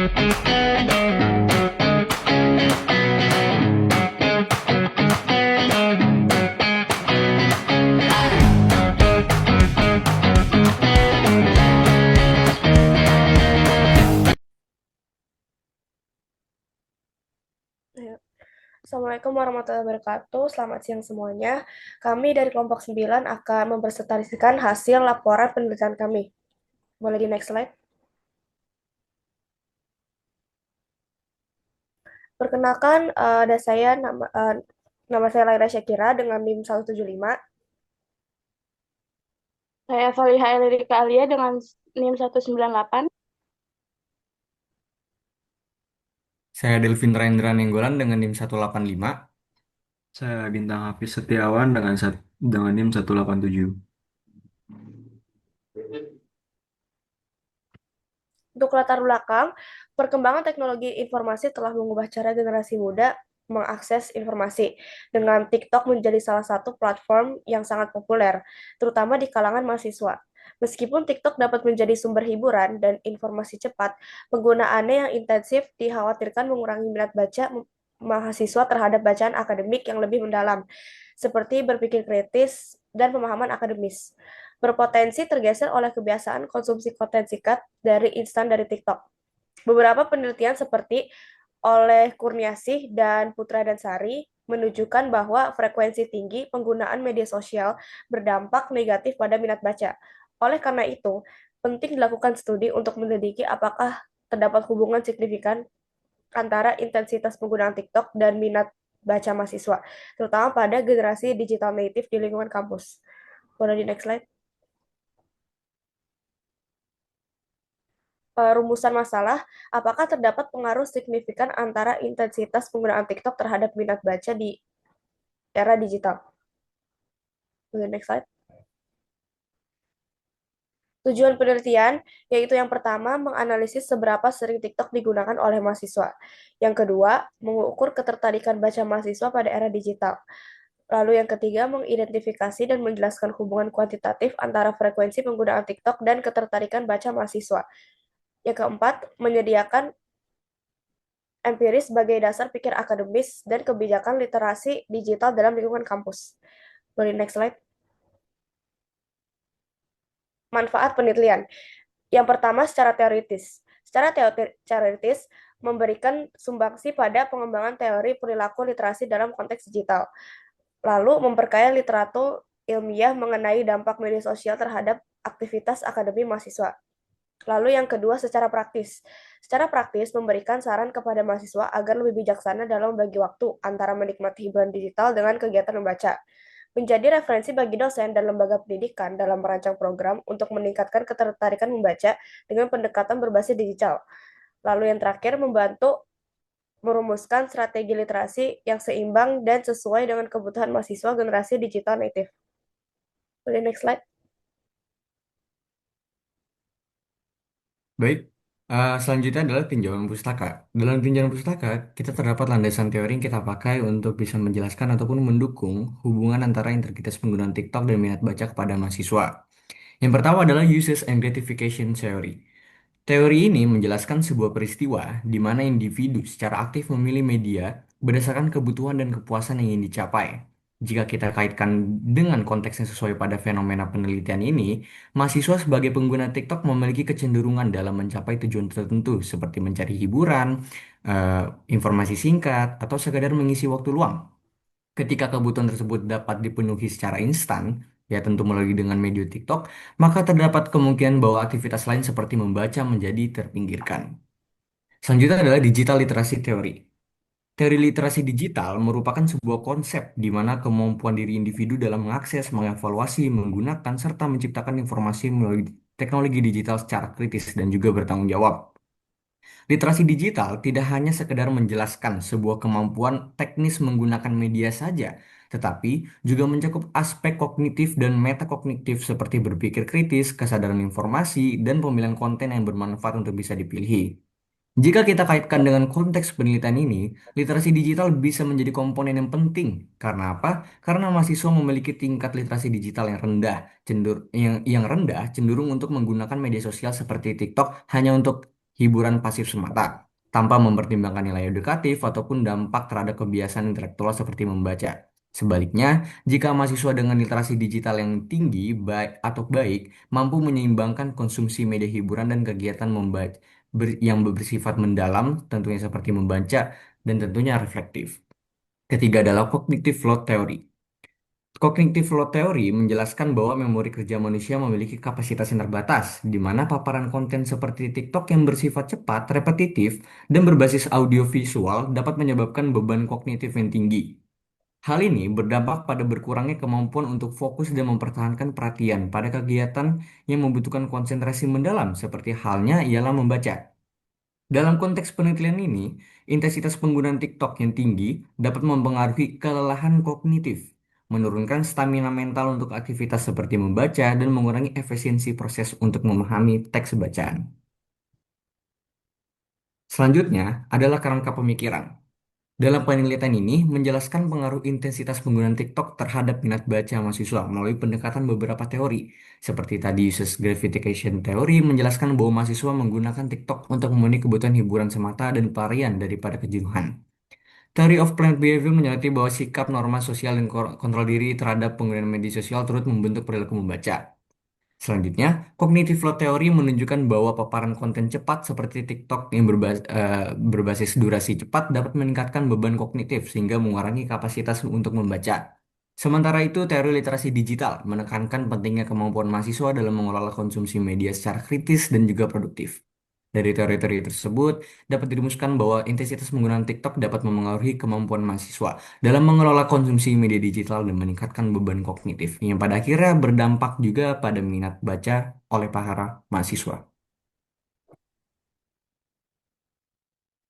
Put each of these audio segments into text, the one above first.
Ya. Assalamualaikum warahmatullahi wabarakatuh. Selamat siang semuanya. Kami dari kelompok 9 akan mempresentasikan hasil laporan penelitian kami. Boleh di next slide. Perkenalkan, ada saya nama saya Laira Syakira dengan NIM 175. Saya Faliha Elirika Alia dengan NIM 198. Saya Delvin Rendra Nenggolan dengan NIM 185. Saya Bintang Hafiz Setiawan dengan NIM 187. Untuk latar belakang, perkembangan teknologi informasi telah mengubah cara generasi muda mengakses informasi, dengan TikTok menjadi salah satu platform yang sangat populer, terutama di kalangan mahasiswa. Meskipun TikTok dapat menjadi sumber hiburan dan informasi cepat, penggunaannya yang intensif dikhawatirkan mengurangi minat baca mahasiswa terhadap bacaan akademik yang lebih mendalam, seperti berpikir kritis dan pemahaman akademis, berpotensi tergeser oleh kebiasaan konsumsi konten singkat dari instan dari TikTok. Beberapa penelitian seperti oleh Kurniasih dan Putra dan Sari menunjukkan bahwa frekuensi tinggi penggunaan media sosial berdampak negatif pada minat baca. Oleh karena itu, penting dilakukan studi untuk menyelidiki apakah terdapat hubungan signifikan antara intensitas penggunaan TikTok dan minat baca mahasiswa, terutama pada generasi digital native di lingkungan kampus. Boleh di next slide. Rumusan masalah, apakah terdapat pengaruh signifikan antara intensitas penggunaan TikTok terhadap minat baca di era digital? Next slide. Tujuan penelitian yaitu yang pertama, menganalisis seberapa sering TikTok digunakan oleh mahasiswa. Yang kedua, mengukur ketertarikan baca mahasiswa pada era digital. Lalu yang ketiga, mengidentifikasi dan menjelaskan hubungan kuantitatif antara frekuensi penggunaan TikTok dan ketertarikan baca mahasiswa. Yang keempat, menyediakan empiris sebagai dasar pikir akademis dan kebijakan literasi digital dalam lingkungan kampus. Boleh next slide. Manfaat penelitian. Yang pertama, secara teoritis. Secara teoritis, memberikan sumbangsi pada pengembangan teori perilaku literasi dalam konteks digital. Lalu, memperkaya literatur ilmiah mengenai dampak media sosial terhadap aktivitas akademi mahasiswa. Lalu yang kedua, secara praktis. Secara praktis, memberikan saran kepada mahasiswa agar lebih bijaksana dalam membagi waktu antara menikmati hiburan digital dengan kegiatan membaca. Menjadi referensi bagi dosen dan lembaga pendidikan dalam merancang program untuk meningkatkan ketertarikan membaca dengan pendekatan berbasis digital. Lalu yang terakhir, membantu merumuskan strategi literasi yang seimbang dan sesuai dengan kebutuhan mahasiswa generasi digital native. Boleh next slide. Baik, selanjutnya adalah tinjauan pustaka. Dalam tinjauan pustaka, kita terdapat landasan teori yang kita pakai untuk bisa menjelaskan ataupun mendukung hubungan antara integritas penggunaan TikTok dan minat baca kepada mahasiswa. Yang pertama adalah Uses and Gratification Theory. Teori ini menjelaskan sebuah peristiwa di mana individu secara aktif memilih media berdasarkan kebutuhan dan kepuasan yang ingin dicapai. Jika kita kaitkan dengan konteks yang sesuai pada fenomena penelitian ini, mahasiswa sebagai pengguna TikTok memiliki kecenderungan dalam mencapai tujuan tertentu seperti mencari hiburan, eh, informasi singkat, atau sekadar mengisi waktu luang. Ketika kebutuhan tersebut dapat dipenuhi secara instan, ya tentu melalui dengan media TikTok, maka terdapat kemungkinan bahwa aktivitas lain seperti membaca menjadi terpinggirkan. Selanjutnya adalah digital literasi teori. Teori literasi digital merupakan sebuah konsep di mana kemampuan diri individu dalam mengakses, mengevaluasi, menggunakan, serta menciptakan informasi melalui teknologi digital secara kritis dan juga bertanggung jawab. Literasi digital tidak hanya sekedar menjelaskan sebuah kemampuan teknis menggunakan media saja, tetapi juga mencakup aspek kognitif dan metakognitif seperti berpikir kritis, kesadaran informasi, dan pemilihan konten yang bermanfaat untuk bisa dipilih. Jika kita kaitkan dengan konteks penelitian ini, literasi digital bisa menjadi komponen yang penting. Karena apa? Karena mahasiswa memiliki tingkat literasi digital yang rendah, cenderung untuk menggunakan media sosial seperti TikTok hanya untuk hiburan pasif semata, tanpa mempertimbangkan nilai edukatif ataupun dampak terhadap kebiasaan intelektual seperti membaca. Sebaliknya, jika mahasiswa dengan literasi digital yang tinggi baik atau baik mampu menyeimbangkan konsumsi media hiburan dan kegiatan membaca yang bersifat mendalam, tentunya seperti membaca dan tentunya reflektif. Ketiga adalah cognitive load theory. Cognitive load theory menjelaskan bahwa memori kerja manusia memiliki kapasitas yang terbatas, di mana paparan konten seperti TikTok yang bersifat cepat, repetitif, dan berbasis audiovisual dapat menyebabkan beban kognitif yang tinggi. Hal ini berdampak pada berkurangnya kemampuan untuk fokus dan mempertahankan perhatian pada kegiatan yang membutuhkan konsentrasi mendalam, seperti halnya ialah membaca. Dalam konteks penelitian ini, intensitas penggunaan TikTok yang tinggi dapat mempengaruhi kelelahan kognitif, menurunkan stamina mental untuk aktivitas seperti membaca, dan mengurangi efisiensi proses untuk memahami teks bacaan. Selanjutnya adalah kerangka pemikiran. Dalam penelitian ini menjelaskan pengaruh intensitas penggunaan TikTok terhadap minat baca mahasiswa melalui pendekatan beberapa teori. Seperti tadi uses gratification theory menjelaskan bahwa mahasiswa menggunakan TikTok untuk memenuhi kebutuhan hiburan semata dan pelarian daripada kejenuhan. Theory of Planned Behavior menyoroti bahwa sikap norma sosial dan kontrol diri terhadap penggunaan media sosial turut membentuk perilaku membaca. Selanjutnya, cognitive load theory menunjukkan bahwa paparan konten cepat seperti TikTok yang berbasis durasi cepat dapat meningkatkan beban kognitif sehingga mengurangi kapasitas untuk membaca. Sementara itu, teori literasi digital menekankan pentingnya kemampuan mahasiswa dalam mengelola konsumsi media secara kritis dan juga produktif. Dari teori-teori tersebut, dapat dirumuskan bahwa intensitas penggunaan TikTok dapat memengaruhi kemampuan mahasiswa dalam mengelola konsumsi media digital dan meningkatkan beban kognitif, yang pada akhirnya berdampak juga pada minat baca oleh para mahasiswa.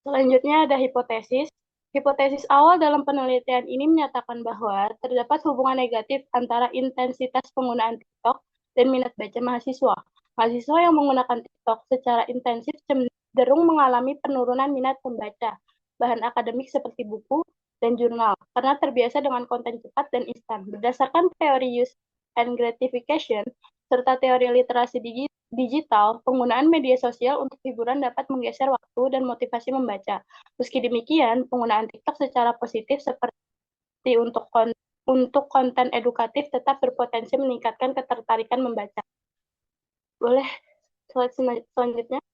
Selanjutnya ada hipotesis. Hipotesis awal dalam penelitian ini menyatakan bahwa terdapat hubungan negatif antara intensitas penggunaan TikTok dan minat baca mahasiswa. Mahasiswa yang menggunakan TikTok secara intensif cenderung mengalami penurunan minat membaca bahan akademik seperti buku dan jurnal karena terbiasa dengan konten cepat dan instan. Berdasarkan teori use and gratification serta teori literasi digital, penggunaan media sosial untuk hiburan dapat menggeser waktu dan motivasi membaca. Meski demikian, penggunaan TikTok secara positif seperti untuk konten edukatif tetap berpotensi meningkatkan ketertarikan membaca. Boleh slide selanjutnya?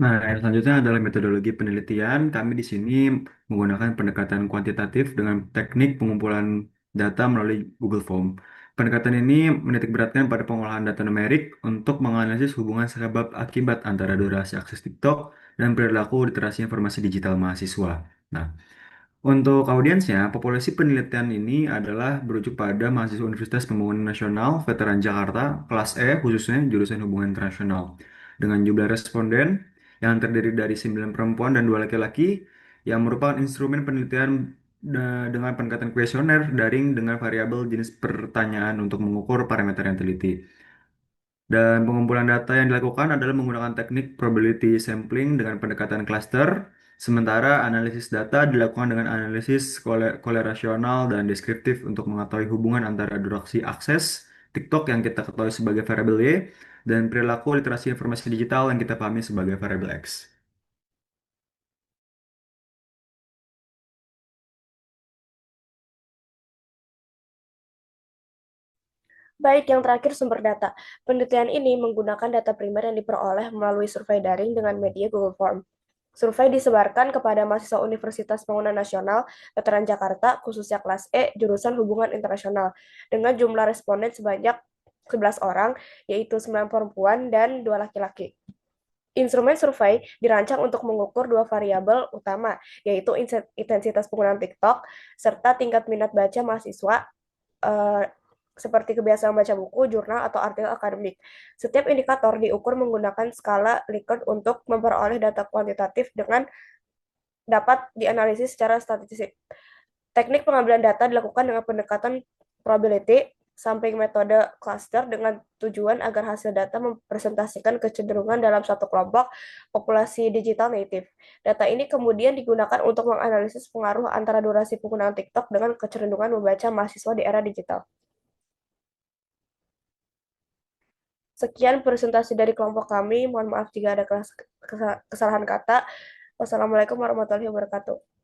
Nah, yang selanjutnya adalah metodologi penelitian. Kami di sini menggunakan pendekatan kuantitatif dengan teknik pengumpulan data melalui Google Form. Pendekatan ini menitikberatkan pada pengolahan data numerik untuk menganalisis hubungan sebab akibat antara durasi akses TikTok dan perilaku literasi informasi digital mahasiswa. Nah, untuk audiensnya, populasi penelitian ini adalah berujuk pada mahasiswa Universitas Pembangunan Nasional Veteran Jakarta, kelas E, khususnya jurusan Hubungan Internasional. Dengan jumlah responden yang terdiri dari 9 perempuan dan 2 laki-laki, yang merupakan instrumen penelitian dengan pendekatan kuesioner daring dengan variabel jenis pertanyaan untuk mengukur parameter yang teliti. Dan pengumpulan data yang dilakukan adalah menggunakan teknik probability sampling dengan pendekatan cluster, sementara analisis data dilakukan dengan analisis korelasional dan deskriptif untuk mengetahui hubungan antara durasi akses TikTok yang kita ketahui sebagai variabel Y dan perilaku literasi informasi digital yang kita pahami sebagai variabel X. Baik, yang terakhir sumber data. Penelitian ini menggunakan data primer yang diperoleh melalui survei daring dengan media Google Form. Survei disebarkan kepada mahasiswa Universitas Pembangunan Nasional Veteran Jakarta, khususnya kelas E, jurusan Hubungan Internasional, dengan jumlah responden sebanyak 11 orang, yaitu 9 perempuan dan 2 laki-laki. Instrumen survei dirancang untuk mengukur dua variabel utama, yaitu intensitas penggunaan TikTok serta tingkat minat baca mahasiswa eh, seperti kebiasaan baca buku, jurnal, atau artikel akademik. Setiap indikator diukur menggunakan skala Likert untuk memperoleh data kuantitatif dengan dapat dianalisis secara statistik. Teknik pengambilan data dilakukan dengan pendekatan probability, samping metode cluster dengan tujuan agar hasil data mempresentasikan kecenderungan dalam satu kelompok populasi digital native. Data ini kemudian digunakan untuk menganalisis pengaruh antara durasi penggunaan TikTok dengan kecenderungan membaca mahasiswa di era digital. Sekian presentasi dari kelompok kami. Mohon maaf jika ada kesalahan kata. Wassalamualaikum warahmatullahi wabarakatuh.